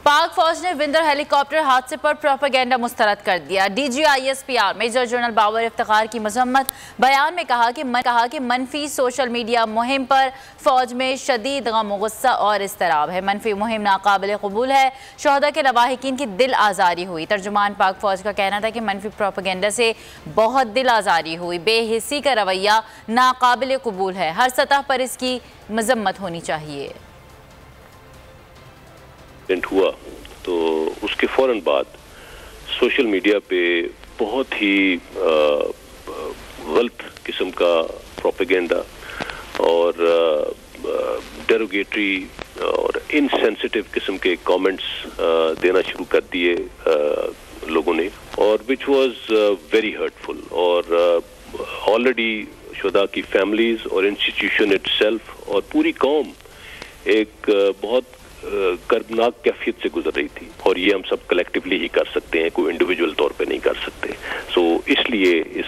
पाक फौज ने विंदर हेलीकॉप्टर हादसे पर प्रोपेगेंडा मुस्तरद कर दिया। DGISPR major general Babar Iftikhar की मजम्मत। बयान में कहा कि मनफी सोशल मीडिया मुहिम पर फौज में शदीद गम गुस्सा और इस्तराब है। मनफी मुहिम नाकाबिल कबूल है। शोहदा के लवाहिकीन की दिल आज़ारी हुई। तर्जुमान पाक फौज का कहना था कि मनफी प्रोपेगेंडा से बहुत दिल आज़ारी हुई। बेहिस्सी का रवैया नाकाबिल कबूल है। हर सतह पर इसकी मजम्मत होनी चाहिए। हुआ तो उसके फौरन बाद सोशल मीडिया पे बहुत ही गलत किस्म का प्रोपेगेंडा और डेरोगेटरी और इनसेंसिटिव किस्म के कमेंट्स देना शुरू कर दिए लोगों ने, और विच वाज वेरी हर्टफुल। और ऑलरेडी शुहदा की फैमिलीज और इंस्टीट्यूशन इटसेल्फ और पूरी कौम एक बहुत कर्बनाक कैफियत से गुजर रही थी, और ये हम सब कलेक्टिवली ही कर सकते हैं, कोई इंडिविजुअल तौर पे नहीं कर सकते। सो इसलिए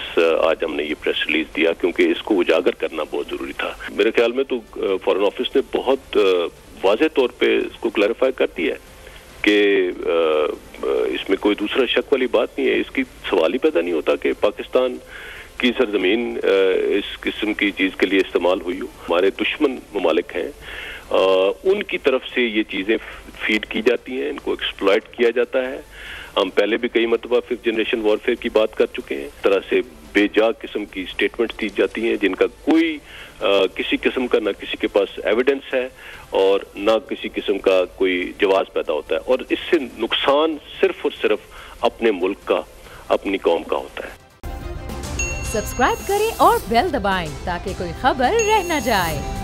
आज हमने ये प्रेस रिलीज दिया क्योंकि इसको उजागर करना बहुत जरूरी था। मेरे ख्याल में तो फॉरेन ऑफिस ने बहुत वाज़ेह तौर पे इसको क्लैरिफाई कर दिया है कि इसमें कोई दूसरा शक वाली बात नहीं है। इसकी सवाल ही पैदा नहीं होता कि पाकिस्तान की सरजमीन इस किस्म की चीज़ के लिए इस्तेमाल हुई हो। हमारे दुश्मन ममालिक हैं, उनकी तरफ से ये चीज़ें फीड की जाती हैं, इनको एक्सप्लॉइट किया जाता है। हम पहले भी कई मरतबा फिफ्थ जनरेशन वॉरफेयर की बात कर चुके हैं। इस तरह से बेजा किस्म की स्टेटमेंट्स दी जाती हैं जिनका कोई किसी किस्म का ना किसी के पास एविडेंस है और ना किसी किस्म का कोई जवाब पैदा होता है, और इससे नुकसान सिर्फ और सिर्फ अपने मुल्क का, अपनी कौम का होता है। सब्सक्राइब करें और बेल दबाएं ताकि कोई खबर रह न जाए।